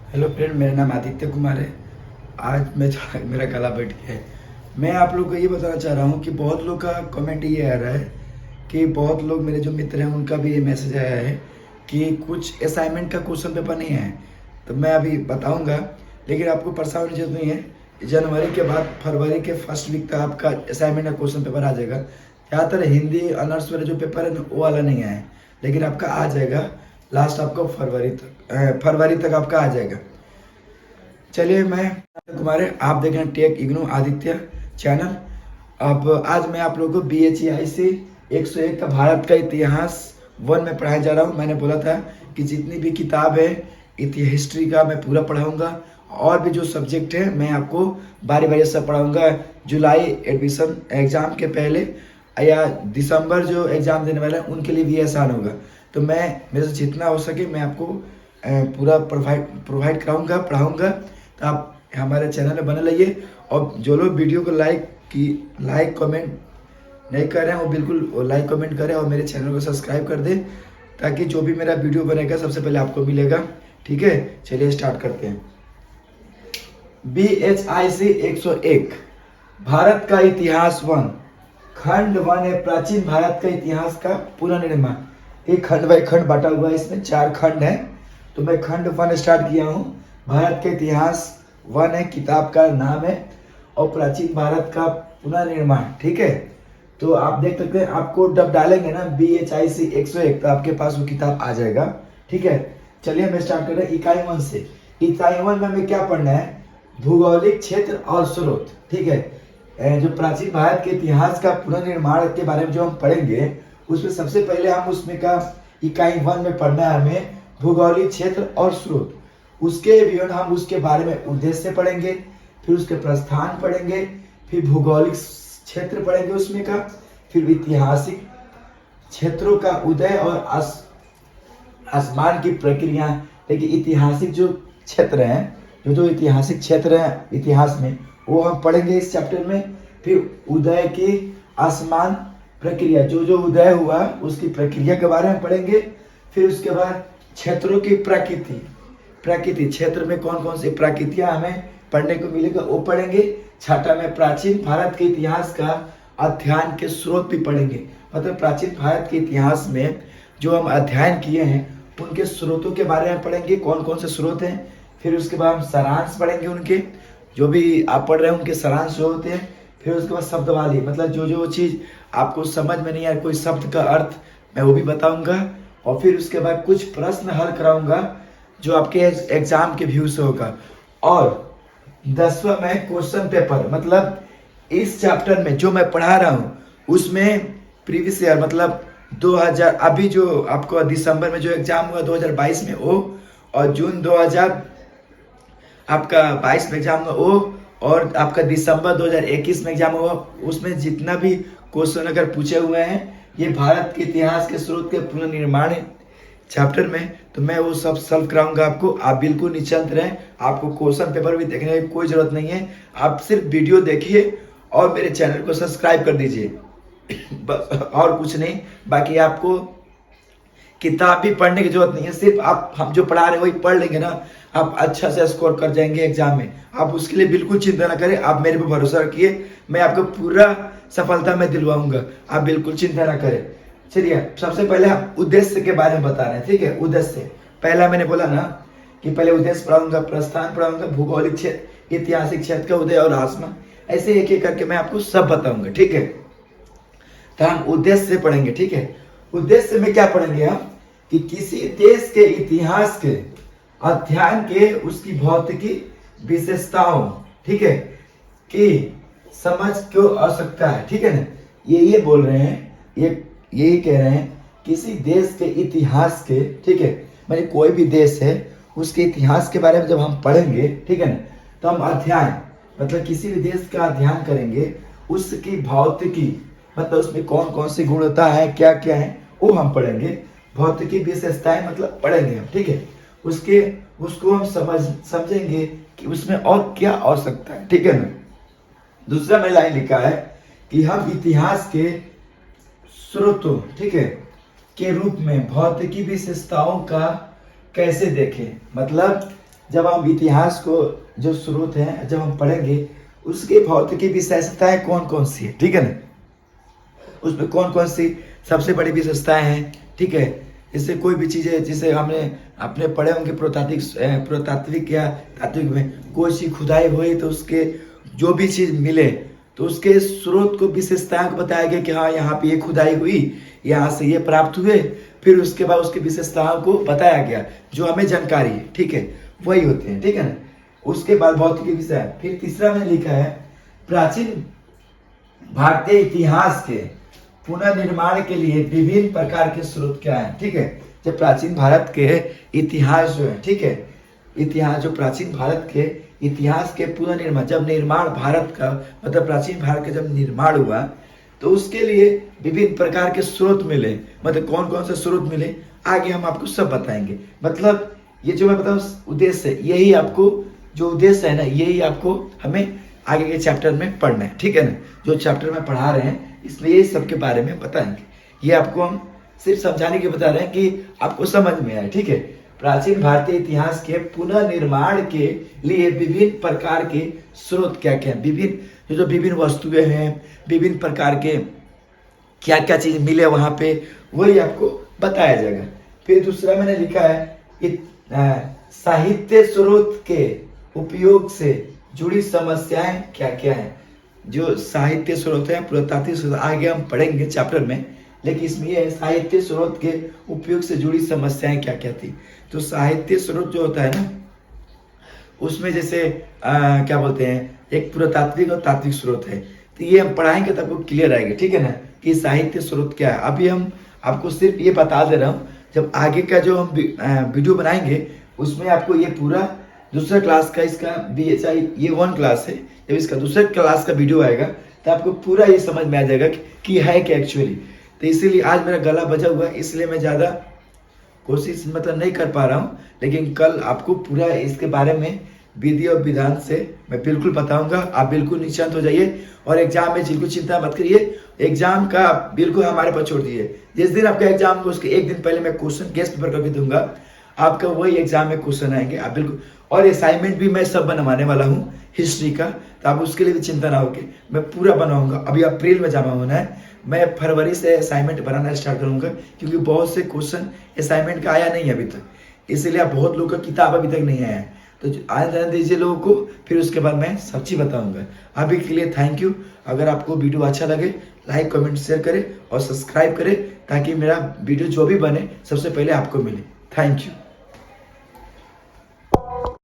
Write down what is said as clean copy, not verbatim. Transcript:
Hello friend, मेरा नाम आदित्य कुमार है। आज मैं थोड़ा मेरा गला बैठ गया है। मैं आप लोग को ये बताना चाह रहा हूँ कि बहुत लोग का कमेंट ये आ रहा है कि बहुत लोग मेरे जो मित्र हैं उनका भी ये मैसेज आया है कि कुछ असाइनमेंट का क्वेश्चन पेपर नहीं है। तो मैं अभी बताऊँगा, लेकिन आपको परेशान होने की जरूरत नहीं है। जनवरी के बाद फरवरी के फर्स्ट वीक तक आपका असाइनमेंट का क्वेश्चन पेपर आ जाएगा। ज़्यादातर हिंदी ऑनर्स वाले जो पेपर है ना वो वाला नहीं आए, लेकिन आपका आ जाएगा। लास्ट आपको फरवरी तक आपका आ जाएगा। चलिए, मैं कुमार है, आप देख रहे हैं टेक इग्नू आदित्य चैनल। अब आज मैं आप लोगों को BHEI से 101 का भारत का इतिहास 1 में पढ़ाया जा रहा हूँ। मैंने बोला था कि जितनी भी किताब है इतिहास हिस्ट्री का मैं पूरा पढ़ाऊँगा, और भी जो सब्जेक्ट है मैं आपको बारी बारी से पढ़ाऊँगा। जुलाई एडमिशन एग्ज़ाम के पहले या दिसंबर जो एग्ज़ाम देने वाले हैं उनके लिए भी आसान होगा। तो मैं मेरे से जितना हो सके मैं आपको पूरा प्रोवाइड कराऊँगा, पढ़ाऊँगा। तो आप हमारे चैनल में बने रहिए, और जो लोग वीडियो को लाइक कमेंट नहीं कर रहे हैं वो बिल्कुल लाइक कमेंट करें, और मेरे चैनल को सब्सक्राइब कर दें, ताकि जो भी मेरा वीडियो बनेगा सबसे पहले आपको मिलेगा। ठीक है, चलिए स्टार्ट करते हैं। BHIC 101 भारत का इतिहास 1 खंड 1 है प्राचीन भारत का इतिहास का पुनर्निर्माण। एक खंड बाई खंड बांटा हुआ है, इसमें 4 खंड है। तो मैं खंड 1 स्टार्ट किया हूँ। भारत का इतिहास 1 है, किताब का नाम है, और प्राचीन भारत का पुनर्निर्माण। ठीक है, तो आप देख सकते हैं, आपको जब डालेंगे ना BHIC 101 तो आपके पास वो किताब आ जाएगा। ठीक है, चलिए मैं स्टार्ट कर रहा हूँ इकाई 1 से। इकाई 1 में हमें क्या पढ़ना है? भूगोलिक क्षेत्र और स्रोत। ठीक है, जो प्राचीन भारत के इतिहास का पुनर्निर्माण के बारे में जो हम पढ़ेंगे, उसमें सबसे पहले हम उसमें का इकाई 1 में पढ़ना है हमें भूगोलिक क्षेत्र और स्रोत। उसके विवरण हम उसके बारे में उद्देश्य पढ़ेंगे, फिर उसके प्रस्थान पढ़ेंगे, फिर भूगोलिक क्षेत्र पढ़ेंगे उसमें का, फिर ऐतिहासिक क्षेत्रों का उदय और आसमान की प्रक्रिया। लेकिन ऐतिहासिक जो क्षेत्र हैं, जो ऐतिहासिक क्षेत्र हैं इतिहास में, वो हम पढ़ेंगे इस चैप्टर में। फिर उदय की आसमान प्रक्रिया, जो उदय हुआ उसकी प्रक्रिया के बारे में पढ़ेंगे। फिर उसके बाद क्षेत्रों की प्रकृति क्षेत्र में कौन कौन सी प्रकृतियां हमें पढ़ने को मिलेगा वो पढ़ेंगे। छठा में प्राचीन भारत के इतिहास का अध्ययन के स्रोत भी पढ़ेंगे। मतलब प्राचीन भारत के इतिहास में जो हम अध्ययन किए हैं उनके स्रोतों के बारे में पढ़ेंगे, कौन कौन से स्रोत हैं। फिर उसके बाद हम सारांश पढ़ेंगे, उनके जो भी आप पढ़ रहे हैं उनके सारांश जो होते हैं। फिर उसके बाद शब्दवाली, मतलब जो चीज़ आपको समझ में नहीं आए कोई शब्द का अर्थ, मैं वो भी बताऊंगा। और फिर उसके बाद कुछ प्रश्न हल कराऊंगा जो आपके एग्जाम के व्यू से होगा। और 10वां में क्वेश्चन पेपर, मतलब इस चैप्टर में जो मैं पढ़ा रहा हूँ उसमें प्रीवियस ईयर, मतलब 2000 अभी जो आपको दिसंबर में जो एग्जाम हुआ 2022 में वो, और जून 2000 आपका 22 में एग्जाम हुआ वो, और आपका दिसंबर 2021 में एग्जाम हुआ, उसमें जितना भी क्वेश्चन अगर पूछे हुए हैं ये भारत के इतिहास के स्रोत के पुनर्निर्माण चैप्टर में, तो मैं वो सब सॉल्व कराऊंगा आपको। आप बिल्कुल निश्चिंत रहें, आपको क्वेश्चन पेपर भी देखने की कोई जरूरत नहीं है। आप सिर्फ वीडियो देखिए और मेरे चैनल को सब्सक्राइब कर दीजिए, बस और कुछ नहीं। बाकी आपको किताब भी पढ़ने की जरूरत नहीं है, सिर्फ आप हम जो पढ़ा रहे हैं वही पढ़ लेंगे ना, आप अच्छा से स्कोर कर जाएंगे एग्जाम में। आप उसके लिए बिल्कुल चिंता ना करें, आप मेरे पे भरोसा रखिए, मैं आपको पूरा सफलता में दिलवाऊंगा, आप बिल्कुल चिंता ना करें। चलिए, सबसे पहले हम उद्देश्य के बारे में बता रहे हैं। ठीक है, उद्देश्य पहला मैंने बोला ना कि पहले उद्देश्य पढ़ाऊंगा, प्रस्थान पढ़ाऊंगा, भूगोलिक क्षेत्र, ऐतिहासिक क्षेत्र का उदय और आसमान, ऐसे एक एक करके मैं आपको सब बताऊंगा। ठीक है, तो हम उद्देश्य से पढ़ेंगे। ठीक है, उद्देश्य में क्या पढ़ेंगे हम कि किसी देश के इतिहास के अध्ययन के उसकी भौतिकी विशेषताओं, ठीक है, की समझ क्यों आवश्यकता है। ठीक है ना, ये बोल रहे हैं, यही कह रहे हैं किसी देश के इतिहास के, ठीक है, माने कोई भी देश है उसके इतिहास के बारे में जब हम पढ़ेंगे, ठीक है ना, तो हम अध्ययन मतलब किसी भी देश का अध्ययन करेंगे, उसकी भौतिकी मतलब उसमें कौन कौन सी गुणता है, क्या क्या है, वो हम पढ़ेंगे। भौतिकी विशेषताएं मतलब पढ़ेंगे हम। ठीक है, उसको हम समझेंगे कि उसमें और क्या आवश्यकता है। ठीक है ना, दूसरा में लाइन लिखा है कि हम इतिहास के स्रोतों, ठीक है, के रूप में भौतिकी विशेषताओं का कैसे देखें। मतलब जब हम इतिहास को जो स्रोत है जब हम पढ़ेंगे, उसके भौतिकी विशेषताएं कौन कौन सी है, ठीक है ना, उसमें कौन कौन सी सबसे बड़ी विशेषताएं हैं, ठीक है। इससे कोई भी चीज़ें जिसे हमने अपने पढ़े होंगे पुरातात्विक या तात्विक में, कोई चीज़ खुदाई हुई तो उसके जो भी चीज़ मिले तो उसके स्रोत को विशेषताओं को बताया गया कि हाँ यहाँ पे ये खुदाई हुई, यहाँ से ये प्राप्त हुए, फिर उसके बाद उसकी विशेषताओं को बताया गया जो हमें जानकारी है, ठीक है, वही होते हैं, ठीक है ना। उसके बाद भौतिकी विषय, फिर तीसरा मैंने लिखा है प्राचीन भारतीय इतिहास के पुनर्निर्माण के लिए विभिन्न प्रकार के स्रोत क्या है, ठीक है। जब प्राचीन भारत के इतिहास जो है, ठीक है, इतिहास जो प्राचीन भारत के इतिहास के पुनर्निर्माण, जब निर्माण भारत का मतलब प्राचीन भारत का जब निर्माण हुआ तो उसके लिए विभिन्न प्रकार के स्रोत मिले, मतलब कौन कौन से स्रोत मिले आगे हम आपको सब बताएंगे। मतलब ये जो मैं बताऊँ उद्देश्य है, यही आपको जो उद्देश्य है ना, यही आपको हमें आगे के चैप्टर में पढ़ना है, ठीक है ना। जो चैप्टर में पढ़ा रहे हैं इसमें ये सब के बारे में बताएंगे। ये आपको हम सिर्फ समझाने के बता रहे हैं कि आपको समझ में आए, ठीक है। प्राचीन भारतीय इतिहास के पुनर्निर्माण के लिए विभिन्न प्रकार के स्रोत क्या क्या है, विभिन्न जो विभिन्न वस्तुएं हैं, विभिन्न प्रकार के क्या क्या चीज मिले वहां पे, वही आपको बताया जाएगा। फिर दूसरा मैंने लिखा है साहित्य स्रोत के उपयोग से जुड़ी समस्याएं क्या क्या है। जो साहित्य स्रोत है पुरातात्विक स्रोत आगे हम पढ़ेंगे चैप्टर में, लेकिन इसमें यह साहित्य स्रोत के उपयोग से जुड़ी समस्याएं क्या क्या थी। तो साहित्य स्रोत जो होता है ना, उसमें जैसे क्या बोलते हैं, एक पुरातात्विक और तात्विक स्रोत है, तो ये हम पढ़ाएंगे तब आपको क्लियर आएगा, ठीक है ना, कि साहित्य स्रोत क्या है। अभी हम आपको सिर्फ ये बता दे रहा हूँ, जब आगे का जो हम वीडियो बनाएंगे उसमें आपको ये पूरा दूसरा क्लास का इसका BHI ये 1 क्लास है, जब इसका दूसरा क्लास का वीडियो आएगा तो आपको पूरा ये समझ में आ जाएगा कि है क्या एक्चुअली। तो इसीलिए आज मेरा गला बजा हुआ है, इसलिए मैं ज़्यादा कोशिश मतलब नहीं कर पा रहा हूँ, लेकिन कल आपको पूरा इसके बारे में विधि और विधान से मैं बिल्कुल बताऊंगा। आप बिल्कुल निश्चिंत हो जाइए और एग्जाम में बिल्कुल चिंता मत करिए, एग्जाम का बिल्कुल हमारे पास छोड़ दीजिए। जिस दिन आपका एग्जाम हो उसके एक दिन पहले मैं क्वेश्चन गेस्ट पेपर करके दूंगा, आपका वही एग्जाम में क्वेश्चन आएंगे आप बिल्कुल, और असाइनमेंट भी मैं सब बनवाने वाला हूँ हिस्ट्री का, तो आप उसके लिए भी चिंता ना होगी, मैं पूरा बनवाऊंगा। अभी अप्रैल में जमा होना है, मैं फरवरी से असाइनमेंट बनाना स्टार्ट करूंगा, क्योंकि बहुत से क्वेश्चन असाइनमेंट का आया नहीं है अभी तक, इसीलिए आप बहुत लोगों का किताब अभी तक नहीं आया है, तो आने जाने दीजिए लोगों को, फिर उसके बाद मैं सब चीज़ बताऊंगा। अभी के लिए थैंक यू। अगर आपको वीडियो अच्छा लगे लाइक कमेंट शेयर करें और सब्सक्राइब करें, ताकि मेरा वीडियो जो भी बने सबसे पहले आपको मिले। Thank you.